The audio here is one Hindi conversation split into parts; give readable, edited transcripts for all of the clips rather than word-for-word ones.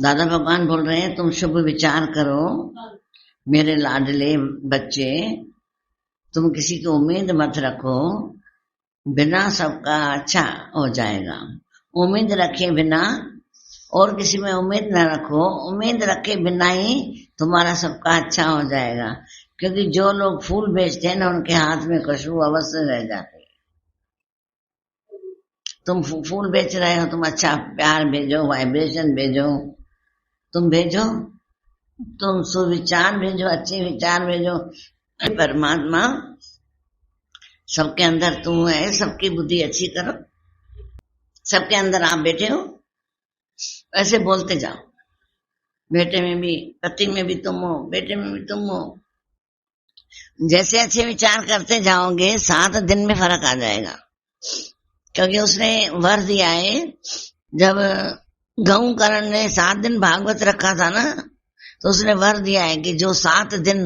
दादा भगवान बोल रहे हैं तुम शुभ विचार करो मेरे लाडले बच्चे, तुम किसी की उम्मीद मत रखो, बिना सबका अच्छा हो जाएगा। उम्मीद रखे बिना और किसी में उम्मीद न रखो, उम्मीद रखे बिना ही तुम्हारा सबका अच्छा हो जाएगा। क्योंकि जो लोग फूल बेचते हैं ना, उनके हाथ में खुशबू अवश्य रह जाती है। तुम फूल बेच रहे हो, तुम अच्छा प्यार भेजो, वाइब्रेशन भेजो, तुम भेजो, तुम सुविचार भेजो, अच्छे विचार भेजो। परमात्मा सबके अंदर तू है, सबकी बुद्धि अच्छी करो, सबके अंदर आप बैठे हो, ऐसे बोलते जाओ। बेटे में भी, पति में भी तुम हो, बेटे में भी तुम हो। जैसे अच्छे विचार करते जाओगे 7 दिन में फर्क आ जाएगा। क्योंकि उसने वर दिया है, जब गऊ करण ने 7 दिन भागवत रखा था ना, तो उसने वर दिया है कि जो 7 दिन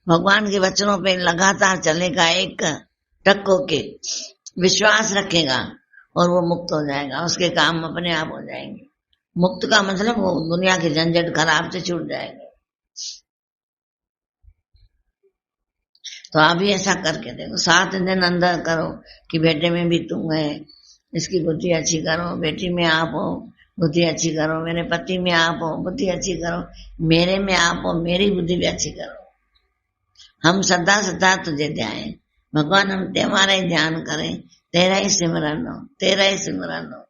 भगवान के वचनों पे लगातार चलेगा, एक टक के विश्वास रखेगा, और वो मुक्त हो जाएगा, उसके काम अपने आप हो जाएंगे। मुक्त का मतलब वो दुनिया के झंझट खराब से छूट जाएंगे। तो आप भी ऐसा करके देखो, 7 दिन अंदर करो कि बेटे में भी तुम है, इसकी बुद्धि अच्छी करो, बेटी में आप हो, बुद्धि अच्छी करो, मेरे पति में आप हो, बुद्धि अच्छी करो, मेरे में आप हो, मेरी बुद्धि भी अच्छी करो। हम सदा सदा तुझे ध्यान, भगवान हम तुम्हारा ही ध्यान करें, तेरा ही सिमरन हो, तेरा ही सिमरन हो।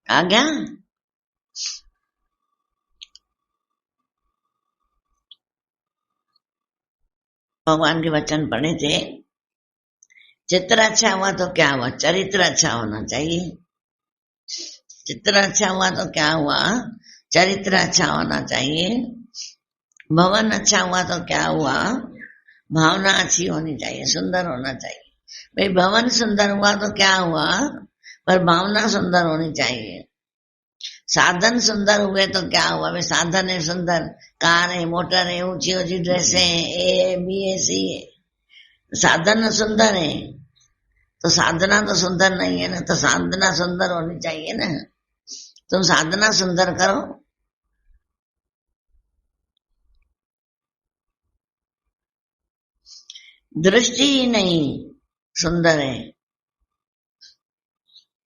आ गया? भगवान के वचन पढ़े थे, चित्र अच्छा हुआ तो क्या हुआ, चरित्र अच्छा होना चाहिए। चित्र अच्छा हुआ तो क्या हुआ, चरित्र अच्छा होना चाहिए। भवन अच्छा हुआ तो क्या हुआ, भावना अच्छी होनी चाहिए, सुंदर होना चाहिए। भाई भवन सुंदर हुआ तो क्या हुआ, पर भावना सुंदर होनी चाहिए। साधन सुंदर हुए तो क्या हुआ, भाई साधन है सुंदर, कार है, मोटर है, ऊंची ऊंची ड्रेसें हैं, ए बी ए सी है, साधन सुंदर है, तो साधना तो सुंदर नहीं है ना, तो साधना सुंदर होनी चाहिए ना। तुम साधना सुंदर करो। दृष्टि ही नहीं सुंदर है,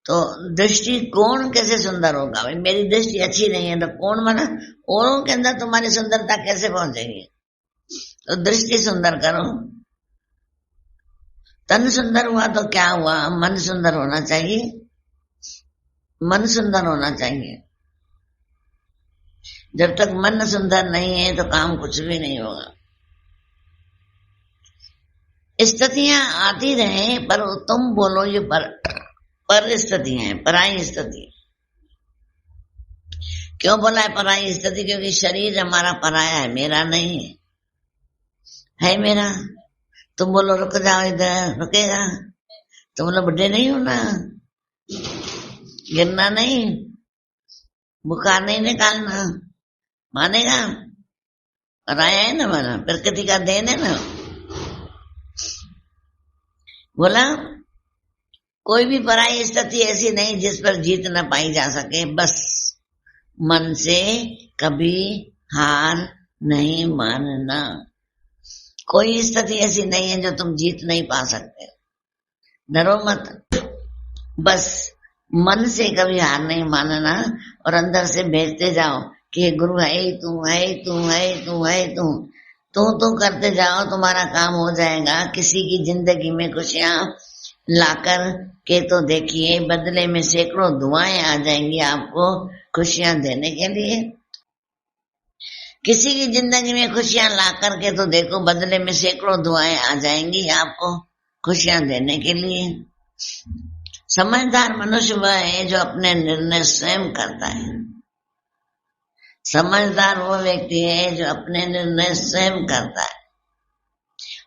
तो दृष्टि कोण कैसे सुंदर होगा। भाई मेरी दृष्टि अच्छी नहीं है, तो कोण माना औरों के अंदर तुम्हारी सुंदरता कैसे पहुंचेगी। तो दृष्टि सुंदर करो। तन सुंदर हुआ तो क्या हुआ, मन सुंदर होना चाहिए, मन सुंदर होना चाहिए। जब तक मन सुंदर नहीं है तो काम कुछ भी नहीं होगा। स्थितियां आती रहे, पर तुम बोलो ये पर स्थितियां हैं, पराई स्थिति। क्यों बोला है पराई स्थिति, क्योंकि शरीर हमारा पराया है, मेरा नहीं है मेरा। तुम बोलो रुक जाओ, इधर रुकेगा। तुम बोलो बुढ़े नहीं होना, गिरना नहीं, बुखार नहीं निकालना, मानेगा। पराया है ना, माना प्रकृति का देन है ना। बोला कोई भी पराई स्थिति ऐसी नहीं जिस पर जीत न पाई जा सके। बस मन से कभी हार नहीं मानना। कोई स्थिति ऐसी नहीं है जो तुम जीत नहीं पा सकते, डरो मत। बस मन से कभी हार नहीं मानना, और अंदर से भेजते जाओ कि गुरु है तू, है तू, है तू, है तू तो करते जाओ, तुम्हारा काम हो जाएगा। किसी की जिंदगी में खुशियां लाकर के तो देखिए, बदले में सैकड़ों दुआएं आ जाएंगी आपको खुशियां देने के लिए। किसी की जिंदगी में खुशियां ला करके तो देखो, बदले में सैकड़ों दुआएं आ जाएंगी आपको खुशियां देने के लिए। समझदार मनुष्य वह है जो अपने निर्णय स्वयं करता है। समझदार वो व्यक्ति है जो अपने निर्णय स्वयं करता है,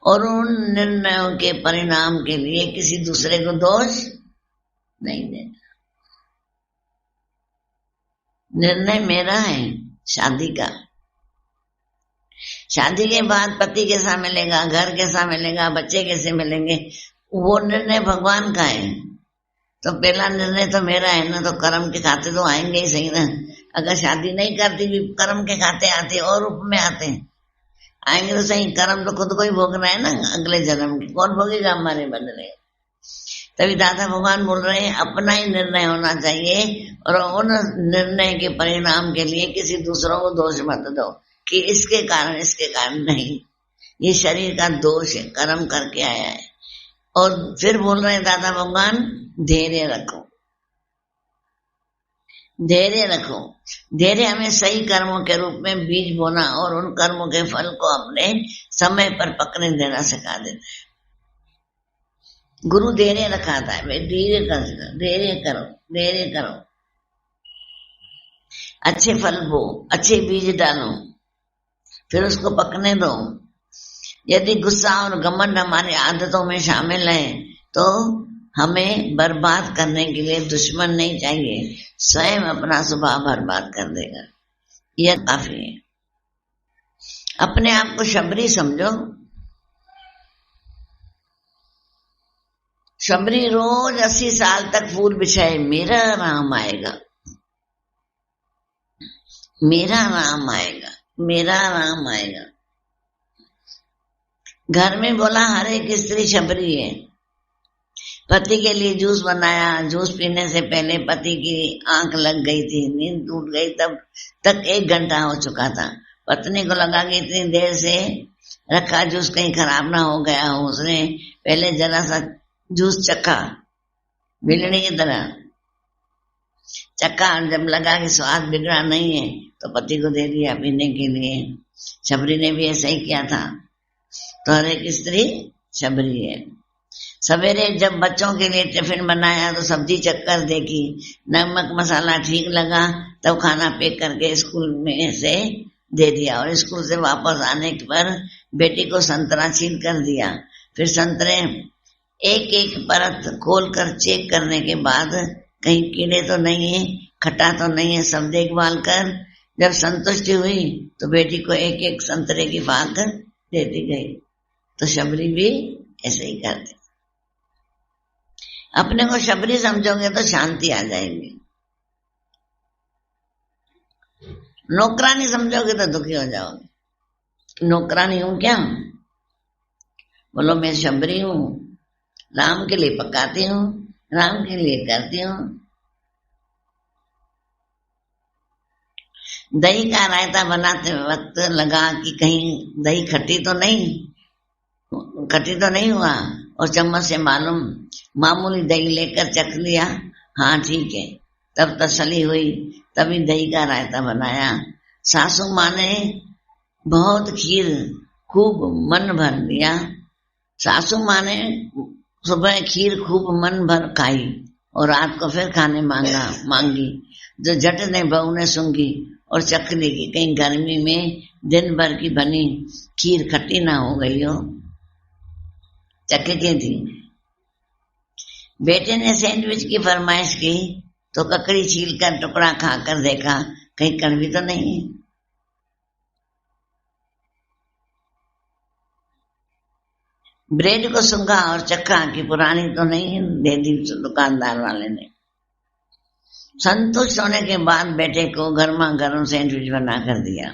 और उन निर्णयों के परिणाम के लिए किसी दूसरे को दोष नहीं देता। निर्णय मेरा है शादी का। शादी के बाद पति कैसा मिलेगा, घर कैसा मिलेगा, बच्चे कैसे मिलेंगे, वो निर्णय भगवान का है। तो पहला निर्णय तो मेरा है ना, तो कर्म के खाते तो आएंगे ही सही ना। अगर शादी नहीं करती भी कर्म के खाते आते और रूप में आते हैं, आएंगे तो सही। कर्म तो खुद को ही भोगना है ना, अगले जन्म की कौन भोगेगा हमारे बदले। तभी दादा भगवान बोल रहे हैं अपना ही निर्णय होना चाहिए, और उन निर्णय के परिणाम के लिए किसी दूसरों को दोष मत दो कि इसके कारण नहीं, ये शरीर का दोष है, कर्म करके आया है। और फिर बोल रहे हैं दादा भगवान धैर्य रखो, धैर्य रखो। धैर्य हमें सही कर्मों के रूप में बीज बोना और उन कर्मों के फल को अपने समय पर पकने देना सिखा देता है। गुरु धैर्य रखाता है, भाई धीरे कर, धैर्य करो, धैर्य करो, अच्छे फल बो, अच्छे बीज डालो, फिर उसको पकने दो। यदि गुस्सा और घमंड हमारी आदतों में शामिल है तो हमें बर्बाद करने के लिए दुश्मन नहीं चाहिए, स्वयं अपना स्वभाव बर्बाद कर देगा, यह काफी है। अपने आप को शबरी समझो। शबरी रोज 80 साल तक फूल बिछाए, मेरा राम आएगा, मेरा राम आएगा, मेरा राम आएगा। घर में बोला हर एक स्त्री शबरी है। पति के लिए जूस बनाया, जूस पीने से पहले पति की आंख लग गई थी, नींद टूट गई, तब तक 1 घंटा हो चुका था। पत्नी को लगा कि इतनी देर से रखा जूस कहीं खराब ना हो गया हो। उसने पहले जरा सा जूस चखा, बिगड़ी की तरह चखा, जब लगा कि स्वाद बिगड़ा नहीं है तो पति को दे दिया पीने के लिए। शबरी ने भी ऐसा ही किया था। तो हर एक स्त्री शबरी है। सवेरे जब बच्चों के लिए टिफिन बनाया तो सब्जी चक्कर देखी, नमक मसाला ठीक लगा, तब खाना पैक करके स्कूल में से दे दिया। और स्कूल से वापस आने पर बेटी को संतरा छील कर दिया। फिर संतरे एक एक परत खोल कर चेक करने के बाद कहीं कीड़े तो नहीं है, खट्टा तो नहीं है, सब देखभाल कर जब संतुष्टि हुई तो बेटी को एक एक संतरे की फाक देती गई। तो शबरी भी ऐसे ही करते। अपने को शबरी समझोगे तो शांति आ जाएगी, नौकरानी समझोगे तो दुखी हो जाओगे। नौकरानी हूं क्या? बोलो मैं शबरी हूं, राम के लिए पकाती हूँ, राम के लिए करती हूँ। दही का रायता बनाते वक्त लगा कि कहीं दही खट्टी तो नहीं हुआ, और चम्मच से मामूली दही लेकर चख लिया, हाँ ठीक है, तब तसल्ली हुई। तभी दही का रायता बनाया। सासू माँ ने बहुत खीर खूब मन भर दिया। सासू माँ ने सुबह खीर खूब मन भर खाई और रात को फिर खाने मांगी। जो झट ने बहू ने सूंघी और चख ली कि कहीं गर्मी में दिन भर की बनी खीर खट्टी ना हो गई हो। चखती थी। बेटे ने सैंडविच की फरमाइश की तो ककड़ी छील कर टुकड़ा खाकर देखा, कहीं कड़वी तो नहीं है। ब्रेड को सूंघा और चखा कि पुरानी तो नहीं है, दे दी दुकानदार वाले ने। संतुष्ट होने के बाद बेटे को गर्मा गर्म सैंडविच बना कर दिया।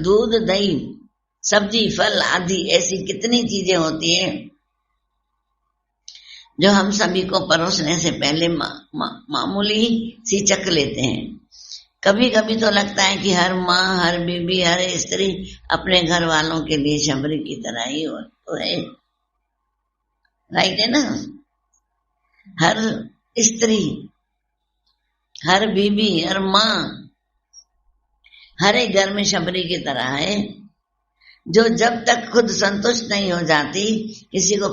दूध, दही, सब्जी, फल आदि ऐसी कितनी चीजें होती हैं जो हम सभी को परोसने से पहले मामूली सी चख लेते हैं। कभी कभी तो लगता है कि हर माँ, हर बीबी, हर स्त्री अपने घर वालों के लिए शबरी की तरह ही हो तो है। राइट है ना? हर स्त्री, हर बीबी, हर माँ, हर एक घर में शबरी की तरह है, जो जब तक खुद संतुष्ट नहीं हो जाती किसी को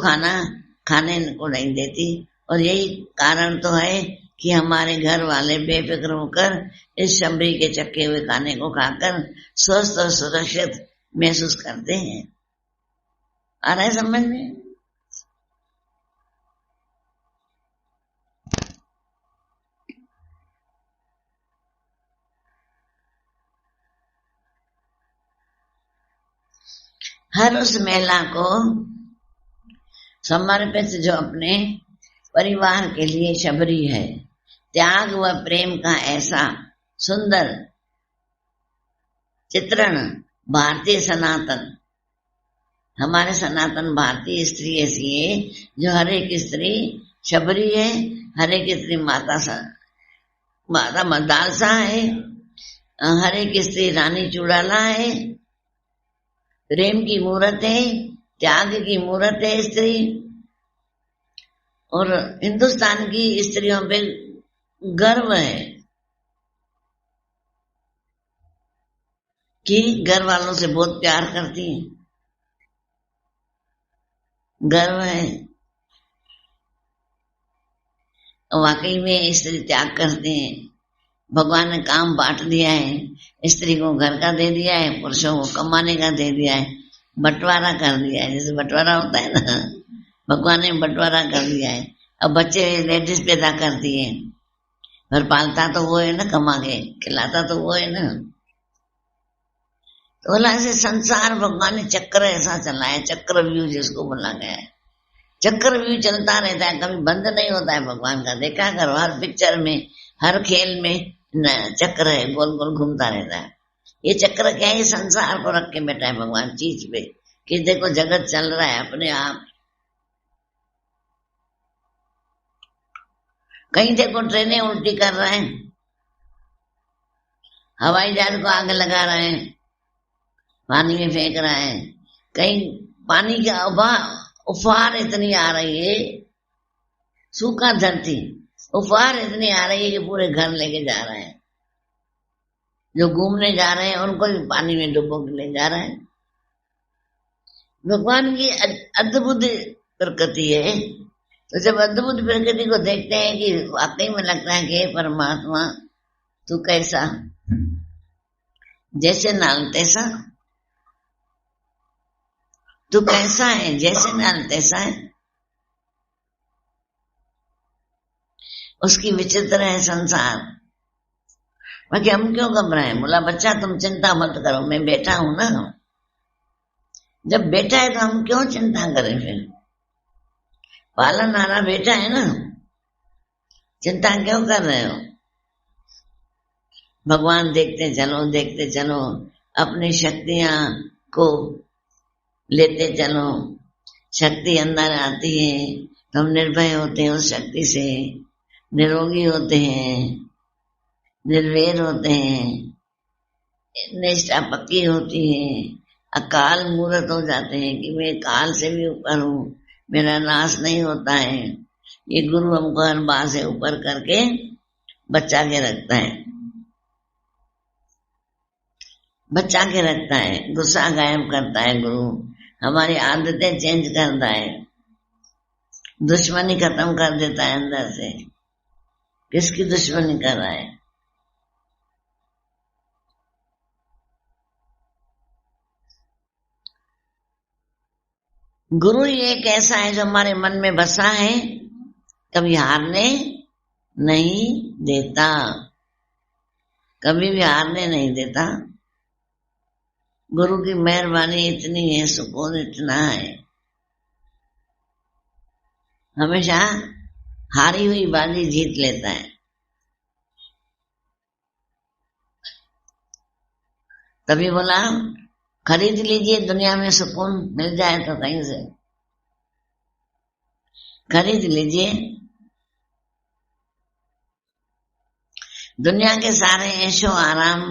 खाने को नहीं देती। और यही कारण तो है कि हमारे घर वाले बेफिक्र होकर इस शबरी के चखे हुए खाने को खाकर स्वस्थ और सुरक्षित महसूस करते हैं। आ रहा है समझ में? हर उस महिला को समर्पित जो अपने परिवार के लिए शबरी है। त्याग व प्रेम का ऐसा सुंदर चित्रण भारतीय सनातन, हमारे सनातन भारतीय स्त्री ऐसी है जो हर एक स्त्री शबरी है, हर एक स्त्री माता मदालसा है, हर एक स्त्री रानी चूड़ाला है, प्रेम की मूर्त है, त्याग की मूर्त है स्त्री। और हिंदुस्तान की स्त्रियों पे गर्व है कि घर वालों से बहुत प्यार करती हैं, गर्व है। वाकई में स्त्री त्याग करते हैं। भगवान ने काम बांट दिया है, स्त्री को घर का दे दिया है, पुरुषों को कमाने का दे दिया है, बंटवारा कर दिया है। जैसे बंटवारा होता है ना, भगवान ने बंटवारा कर दिया है। अब बच्चे लेडीज पैदा करती है, घर पालता तो वो है ना, कमा के खिलाता तो वो है ना। तो बोला ऐसे संसार भगवान ने चक्र ऐसा चलाया, चक्रव्यूह जिसको बोला गया है। चक्रव्यूह चलता रहता है, कभी बंद नहीं होता है भगवान का। देखा करो हर पिक्चर में, हर खेल में चक्र है, गोल गोल घूमता रहता है। ये चक्र क्या है? ये संसार को रख के बैठा है भगवान चीज पे, कि देखो जगत चल रहा है अपने आप। कहीं देखो ट्रेनें उल्टी कर रहे हैं, हवाई जहाज को आग लगा रहे हैं, पानी में फेंक रहे हैं। कहीं पानी का उफार इतनी आ रही है, सूखा धरती, उफार इतनी आ रही है कि पूरे घर लेके जा रहे हैं। जो घूमने जा रहे हैं उनको भी पानी में डुबो के ले जा रहे हैं। भगवान की अद्भुत प्रकृति है। तो जब अद्भुत प्रकृति को देखते हैं कि वाकई में लगता है कि परमात्मा तू कैसा, जैसे नाल तैसा, तू कैसा है, जैसे नाल तैसा है। उसकी विचित्र है संसार। बाकी हम क्यों घबराए? बोला बच्चा तुम चिंता मत करो, मैं बैठा हूं ना। जब बैठा है तो हम क्यों चिंता करें? फिर पालनहारा बैठा है ना, चिंता क्यों कर रहे हो? भगवान देखते चलो, देखते चलो, अपनी शक्तियां को लेते चलो। शक्ति अंदर आती है तो हम निर्भय होते हैं, उस शक्ति से निरोगी होते हैं, निर्वैर होते हैं, निष्ठा पक्की होती है, अकाल मूर्त हो जाते हैं कि मैं काल से भी ऊपर हूँ, मेरा नाश नहीं होता है। ये गुरु हमको हर बात से ऊपर करके बचा के रखता है, बचा के रखता है। गुस्सा गायब करता है गुरु, हमारी आदतें चेंज करता है, दुश्मनी खत्म कर देता है अंदर से। किसकी दुश्मनी कर रहा है? गुरु एक ऐसा है जो हमारे मन में बसा है, कभी हारने नहीं देता, कभी भी हारने नहीं देता। गुरु की मेहरबानी इतनी है, सुकून इतना है, हमेशा हारी हुई बाजी जीत लेता है। तभी बोला खरीद लीजिए, दुनिया में सुकून मिल जाए तो कहीं से खरीद लीजिए। दुनिया के सारे ऐशो आराम,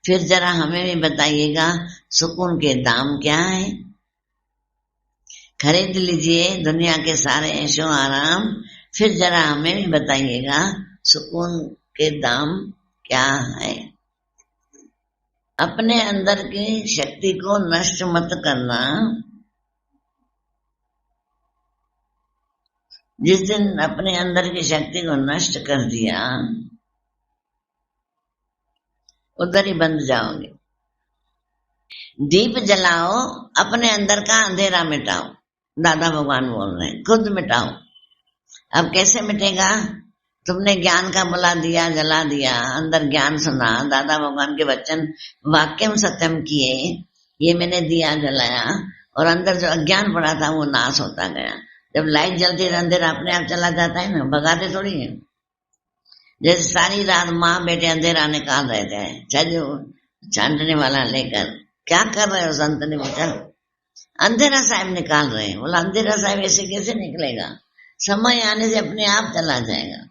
फिर जरा हमें भी बताइएगा सुकून के दाम क्या है। खरीद लीजिए दुनिया के सारे ऐशो आराम, फिर जरा हमें भी बताइएगा सुकून के दाम क्या है। अपने अंदर की शक्ति को नष्ट मत करना। जिस दिन अपने अंदर की शक्ति को नष्ट कर दिया, उधर ही बंद जाओगे। दीप जलाओ, अपने अंदर का अंधेरा मिटाओ। दादा भगवान बोल रहे हैं खुद मिटाओ। अब कैसे मिटेगा? तुमने ज्ञान का बुला दिया, जला दिया, अंदर ज्ञान सुना, दादा भगवान के वचन वाक्यम सत्यम किए, ये मैंने दिया जलाया और अंदर जो अज्ञान पड़ा था वो नाश होता गया। जब लाइट जलती है अंधेरा अपने आप चला जाता है ना, भगाते थोड़ी है। जैसे सारी रात माँ बेटे अंधेरा निकाल रहे थे, चाहे जो छांटने वाला लेकर, क्या कर रहे हो संत ने पूछा। अंधेरा साहब निकाल रहे हैं। बोला अंधेरा साहब ऐसे कैसे निकलेगा, समय आने से अपने आप चला जाएगा,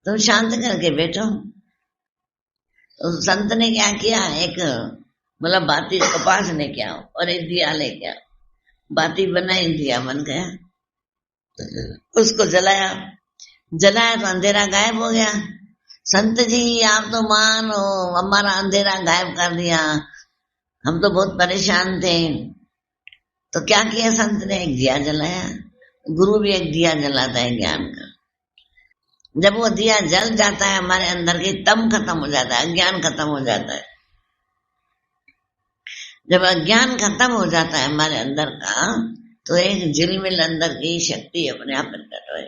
तुम शांत करके बैठो। तो संत ने क्या किया, एक मतलब बाती कपास लेके आओ और एक दिया लेके आओ। बाती बनाई, दिया बन गया, उसको जलाया। जलाया तो अंधेरा गायब हो गया। संत जी आप तो मान हो, हमारा अंधेरा गायब कर दिया, हम तो बहुत परेशान थे। तो क्या किया संत ने, एक दिया जलाया। गुरु भी एक दिया जलाता है ज्ञान का। जब वो दिया जल जाता है हमारे अंदर की, तम खत्म हो जाता है, अज्ञान खत्म हो जाता है। जब अज्ञान खत्म हो जाता है हमारे अंदर का, तो एक झिलमिल अंदर की शक्ति अपने आप प्रकट हो,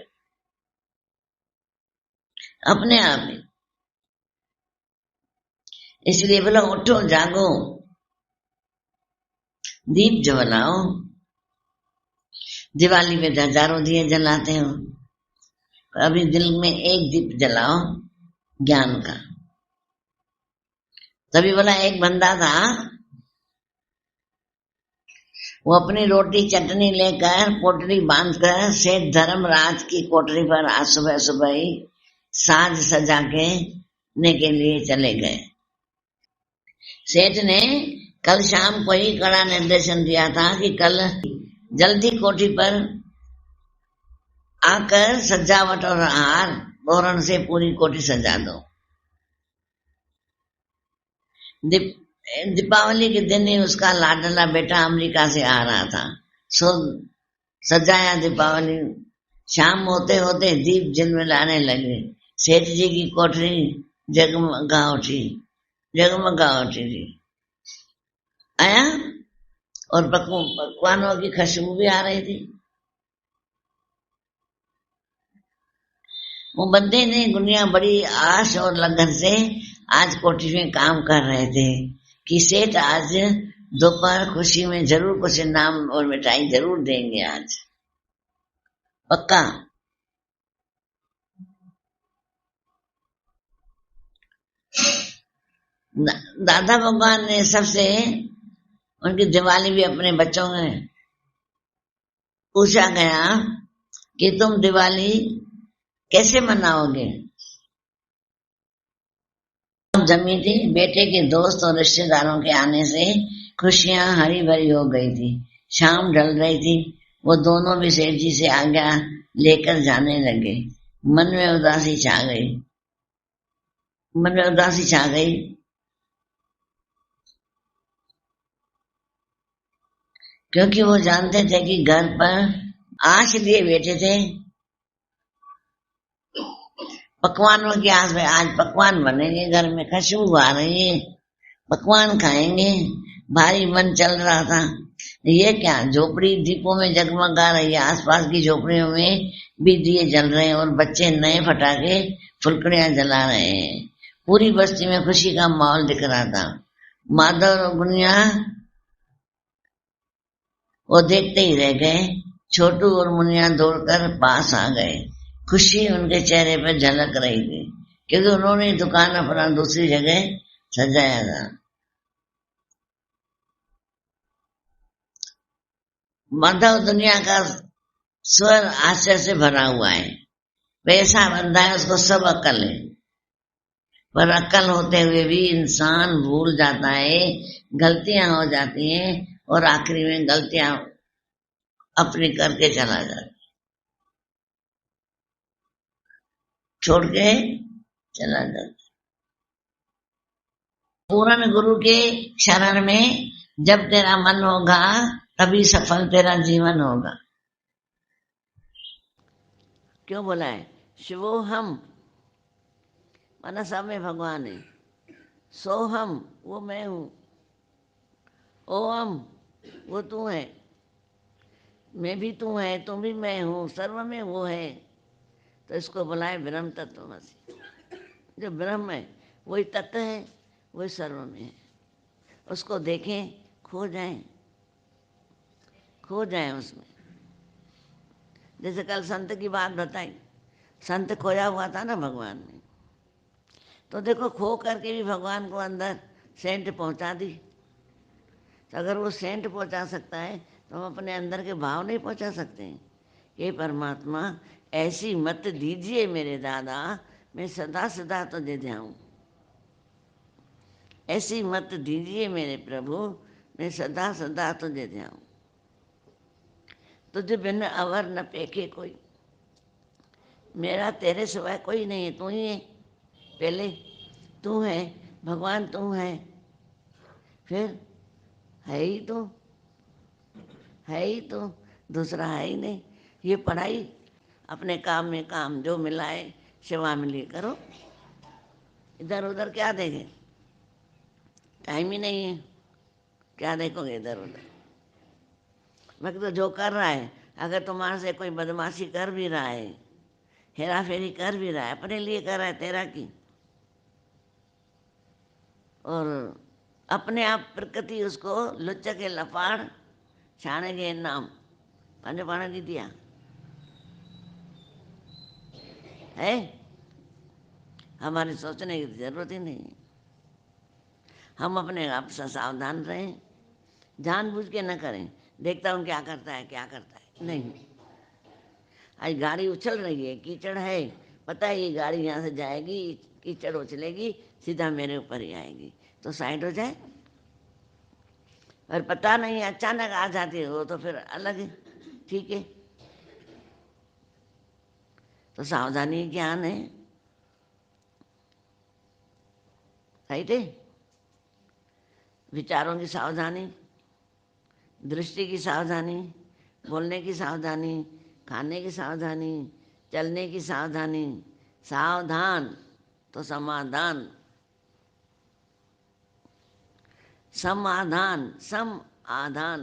अपने आप ही। इसलिए बोला उठो जागो, दीप जलाओ। दिवाली में हजारों दिए जलाते हो, अभी दिल में एक दीप जलाओ ज्ञान का। तभी बोला एक बंदा था, वो अपनी रोटी चटनी लेकर पोटली बांधकर सेठ धर्मराज की कोठरी पर आज सुबह सुबह ही साज सजा के लिए चले गए। सेठ ने कल शाम को ही कड़ा निर्देशन दिया था कि कल जल्दी कोठी पर आकर सजावट और हार तोरण से पूरी कोठी सजा दो। दीपावली के दिन ही उसका लाडला बेटा अमेरिका से आ रहा था, सो सजाया दीपावली। शाम होते होते दीप झिलमिलाने लगे। सेठ जी की कोठरी जगमगा उठी, जगमगा उठी थी। आया और पकवानों की खुशबू भी आ रही थी। वो बंदे ने गुनिया बड़ी आश और लगन से आज कोठी में काम कर रहे थे कि सेठ आज दोपहर खुशी में जरूर कुछ इनाम और मिठाई जरूर देंगे आज, पक्का। दादा भगवान ने सबसे, उनकी दिवाली भी अपने बच्चों में पूछा गया कि तुम दिवाली कैसे मनाओगे। जमी थी, बेटे के दोस्त और रिश्तेदारों के आने से खुशियां हरी भरी हो गई थी। शाम ढल रही थी, वो दोनों भी सेठ जी से आज्ञा लेकर जाने लगे। मन में उदासी छा गई, मन में उदासी छा गई। क्योंकि वो जानते थे कि घर पर आश लिए बैठे थे, पकवानों की आस में। आज पकवान बनेंगे, घर में खुशबू आ रही है, पकवान खाएंगे, भारी मन चल रहा था। ये क्या, झोपड़ी दीपों में जगमगा रही है, आसपास की झोपड़ियों में भी दिए जल रहे हैं और बच्चे नए फटाके फुलकड़ियां जला रहे हैं। पूरी बस्ती में खुशी का माहौल दिख रहा था। माधव और गुनिया वो देखते ही रह गए। छोटू और मुनिया दौड़कर पास आ गए। खुशी उनके चेहरे पर झलक रही थी, क्योंकि उन्होंने दुकान अपना दूसरी जगह सजाया था। माधव दुनिया का स्वर आश्चर्य से भरा हुआ है। पैसा बंधा है, उसको सब अक्ल है, पर अक्ल होते हुए भी इंसान भूल जाता है, गलतियां हो जाती हैं और आखिरी में गलतियां अपनी करके चला जाता, छोड़ के चला जाता। पूर्ण गुरु के शरण में जब तेरा मन होगा, तभी सफल तेरा जीवन होगा। क्यों बोला है? शिवो हम माना सब में भगवान है, सो हम वो मैं हूं, ओम वो तू है, मैं भी तू है, तुम भी मैं हूं, सर्व में वो है। तो इसको बोला है ब्रह्म तत्वमसि। जो ब्रह्म है वही तत्व है, वही सर्व में है। उसको देखें, खो जाएं, खो जाएं उसमें। जैसे कल संत की बात बताई, संत खोया हुआ था ना भगवान में, तो देखो खो करके भी भगवान को अंदर सेंट पहुंचा दी। तो अगर वो सेंट पहुंचा सकता है तो हम अपने अंदर के भाव नहीं पहुंचा सकते हैं? हे परमात्मा, ऐसी मत दीजिए मेरे दादा, मैं सदा सदा तुझे ध्याऊं। ऐसी मत दीजिए मेरे प्रभु, मैं सदा सदा तुझे ध्याऊं। तुझे बिन अवर न पेखे कोई, मेरा तेरे सिवाय कोई नहीं है, तू ही है। पहले तू है, भगवान तू है, फिर है ही तू, है ही तू, दूसरा है ही नहीं। ये पढ़ाई अपने काम में काम, जो मिलाए सेवा मिली करो, इधर उधर क्या देखें, टाइम ही नहीं है, क्या देखोगे इधर उधर। भक्त तो जो कर रहा है, अगर तुम्हारे से कोई बदमाशी कर भी रहा है, हेरा फेरी कर भी रहा है, अपने लिए कर रहा है, तेरा की। और अपने आप प्रकृति उसको लुच्चा के लफाड़ छाने के नाम पंज पाने नहीं दिया है। हमारे सोचने की जरूरत ही नहीं है। हम अपने आप से सावधान रहें, जानबूझ के न करें, देखता हूँ क्या करता है क्या करता है, नहीं। आज गाड़ी उछल रही है, कीचड़ है, पता है ये गाड़ी यहाँ से जाएगी, कीचड़ उछलेगी, सीधा मेरे ऊपर ही आएगी, तो साइड हो जाए। और पता नहीं अचानक आ जाती है वो, तो फिर अलग है, ठीक है। तो सावधानी ज्ञान है, राइट है। विचारों की सावधानी, दृष्टि की सावधानी, बोलने की सावधानी, खाने की सावधानी, चलने की सावधानी। सावधान तो समाधान, समाधान, सम आधान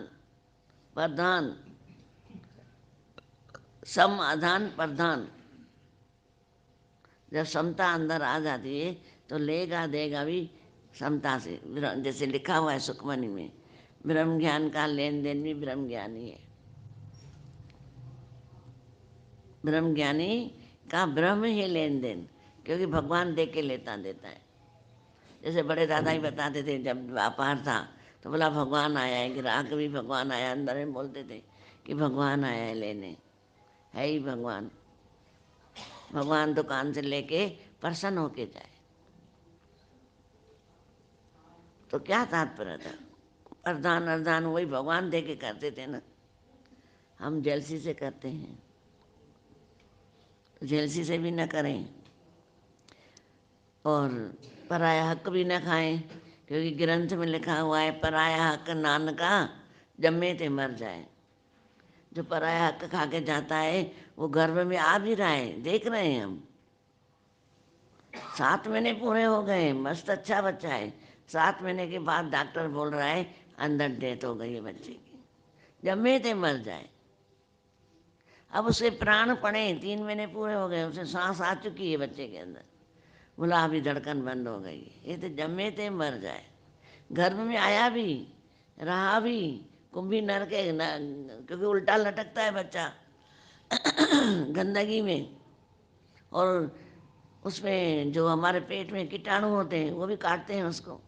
प्रधान, सम आधान प्रधान। जब समता अंदर आ जाती है तो लेगा देगा भी समता से। जैसे लिखा हुआ है सुखमनी में, ब्रह्म ज्ञान का लेन देन भी ब्रह्म ज्ञानी है। ब्रह्म ज्ञानी का ब्रह्म ही लेन देन, क्योंकि भगवान दे के लेता देता है। जैसे बड़े दादा ही बताते थे, जब व्यापार था तो बोला भगवान आया है, ग्राहक भी भगवान आया, अंदर में बोलते थे कि भगवान आया है लेने, है ही भगवान। भगवान दुकान से लेके प्रसन्न होके जाए, तो क्या तात्पर्य था। प्रधान अर्धान वही भगवान दे के करते थे ना, हम जेलसी से करते हैं, तो जेलसी से भी न करें। और पराया हक भी न खाएं, क्योंकि ग्रंथ में लिखा हुआ है पराया हक नानका जम्मे ते मर जाए। जो पराया हक खा के जाता है वो गर्भ में आ भी रहा है, देख रहे हैं हम। 7 महीने पूरे हो गए, मस्त अच्छा बच्चा है, 7 महीने के बाद डॉक्टर बोल रहा है अंदर डेथ हो गई है बच्चे की, जम्मे ते मर जाए। अब उसे प्राण पड़े, 3 महीने पूरे हो गए, उसे सांस आ चुकी है बच्चे के अंदर, बोला अभी धड़कन बंद हो गई, ये तो जम्मे ते मर जाए। गर्भ में आया भी, रहा भी, कुंभी नर के क्योंकि उल्टा लटकता है बच्चा गंदगी में, और उसमें जो हमारे पेट में कीटाणु होते हैं वो भी काटते हैं उसको।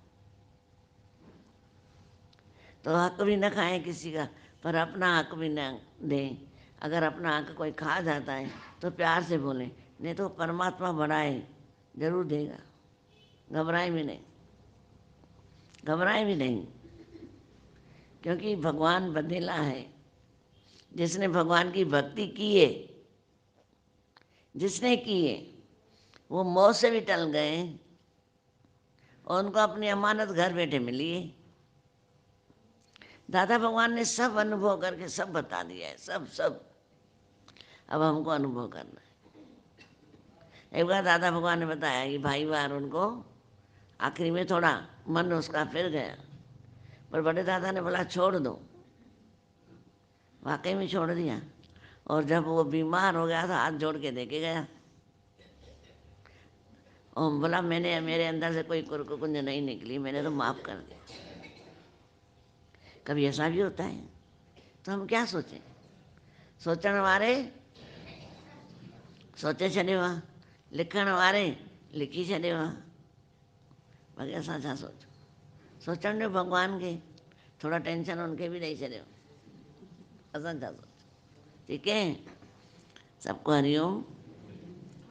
तो हक भी न खाएं किसी का, पर अपना हक भी न दें। अगर अपना हक कोई खा जाता है तो प्यार से बोलें, नहीं तो परमात्मा बड़ा है, जरूर देगा, घबराएं भी नहीं, घबराएं भी नहीं। क्योंकि भगवान बंधेला है। जिसने भगवान की भक्ति की है, जिसने की है, वो मौत से भी टल गए और उनको अपनी अमानत घर बैठे मिली है। दादा भगवान ने सब अनुभव करके सब बता दिया है, सब सब। अब हमको अनुभव करना है। एक बार दादा भगवान ने बताया कि भाई बार उनको आखिरी में थोड़ा मन उसका फिर गया, पर बड़े दादा ने बोला छोड़ दो, वाकई में छोड़ दिया। और जब वो बीमार हो गया था, हाथ जोड़ के देके गया और बोला मैंने, मेरे अंदर से कोई कुंज नहीं निकली, मैंने तो माफ़ कर दिया। कभी ऐसा भी होता है, तो हम क्या सोचें? सोचण वारे सोचे छॾियो आहे, लिखण वारे लिखी छॾियो आहे। बाक़ी असां छा सोचूं? सोचण ॾियो भॻवान खे, थोरा टेंशन उनखे बि ॾेई छॾियो, असां छा सोचूं? ठीकु है, सबको हरिओम।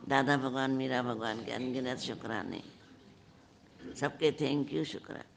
दादा भगवान मीरा भगवान के अनगिनत शुक्राने, सबके थैंक यू, शुक्राना।